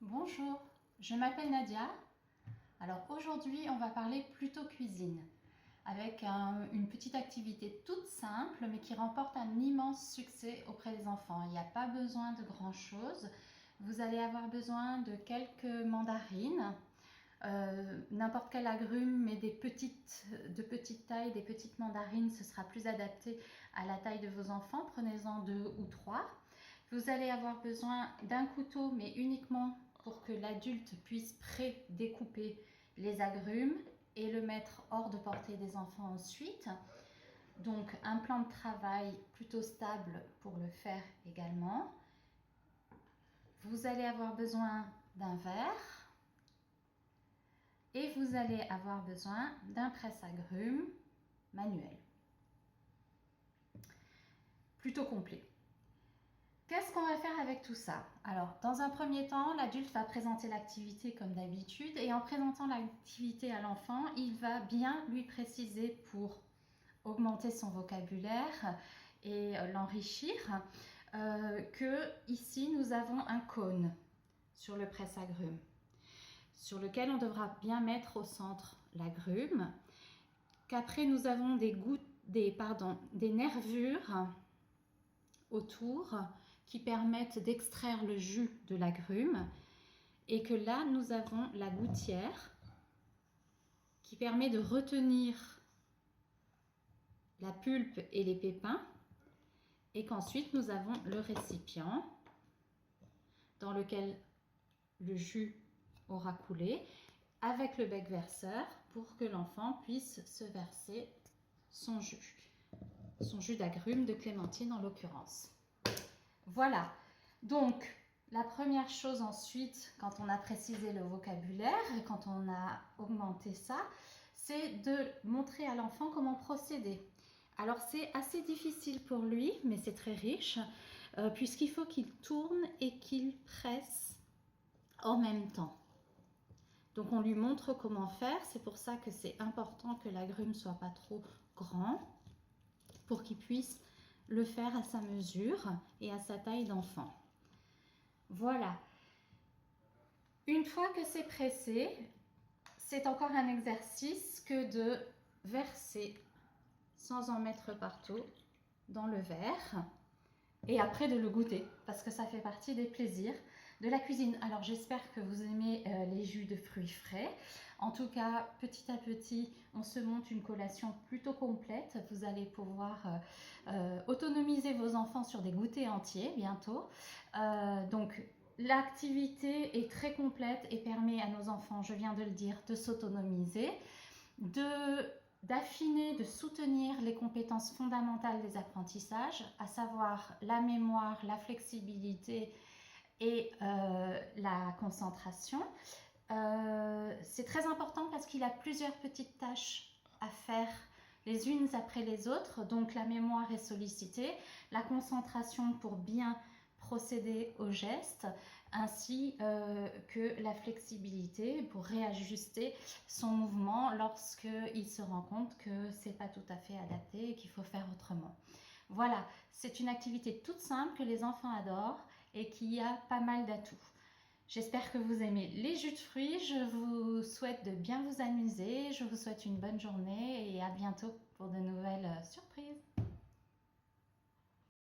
Bonjour, je m'appelle Nadia. Alors aujourd'hui, on va parler plutôt cuisine avec une petite activité toute simple mais qui remporte un immense succès auprès des enfants. Il n'y a pas besoin de grand chose. Vous allez avoir besoin de quelques mandarines, n'importe quel agrume mais de petite taille, des petites mandarines, ce sera plus adapté à la taille de vos enfants. Prenez-en 2 ou 3. Vous allez avoir besoin d'un couteau mais uniquement pour que l'adulte puisse pré-découper les agrumes et le mettre hors de portée des enfants ensuite. Donc un plan de travail plutôt stable pour le faire également. Vous allez avoir besoin d'un verre et vous allez avoir besoin d'un presse-agrumes manuel. Plutôt complet. Qu'est-ce qu'on va faire avec tout ça? Alors, dans un premier temps, l'adulte va présenter l'activité comme d'habitude et en présentant l'activité à l'enfant, il va bien lui préciser pour augmenter son vocabulaire et l'enrichir que ici nous avons un cône sur le presse-agrumes sur lequel on devra bien mettre au centre l'agrume, qu'après nous avons des nervures autour qui permettent d'extraire le jus de l'agrume et que là nous avons la gouttière qui permet de retenir la pulpe et les pépins et qu'ensuite nous avons le récipient dans lequel le jus aura coulé avec le bec verseur pour que l'enfant puisse se verser son jus d'agrumes, de clémentine en l'occurrence. Voilà, donc la première chose ensuite, quand on a précisé le vocabulaire, quand on a augmenté ça, c'est de montrer à l'enfant comment procéder. Alors c'est assez difficile pour lui, mais c'est très riche, puisqu'il faut qu'il tourne et qu'il presse en même temps. Donc on lui montre comment faire, c'est pour ça que c'est important que l'agrume ne soit pas trop grand, pour qu'il puisse le faire à sa mesure et à sa taille d'enfant. Voilà. Une fois que c'est pressé, c'est encore un exercice que de verser sans en mettre partout dans le verre et après de le goûter parce que ça fait partie des plaisirs de la cuisine. Alors j'espère que vous aimez les jus de fruits frais. En tout cas, petit à petit, on se monte une collation plutôt complète. Vous allez pouvoir autonomiser vos enfants sur des goûters entiers bientôt. Donc l'activité est très complète et permet à nos enfants, je viens de le dire, de s'autonomiser, d'affiner, de soutenir les compétences fondamentales des apprentissages, à savoir la mémoire, la flexibilité et la concentration. C'est très important parce qu'il a plusieurs petites tâches à faire les unes après les autres, donc la mémoire est sollicitée, la concentration pour bien procéder aux gestes, ainsi que la flexibilité pour réajuster son mouvement lorsqu'il se rend compte que ce n'est pas tout à fait adapté et qu'il faut faire autrement. Voilà, c'est une activité toute simple que les enfants adorent et qui a pas mal d'atouts. J'espère que vous aimez les jus de fruits, je vous souhaite de bien vous amuser, je vous souhaite une bonne journée et à bientôt pour de nouvelles surprises.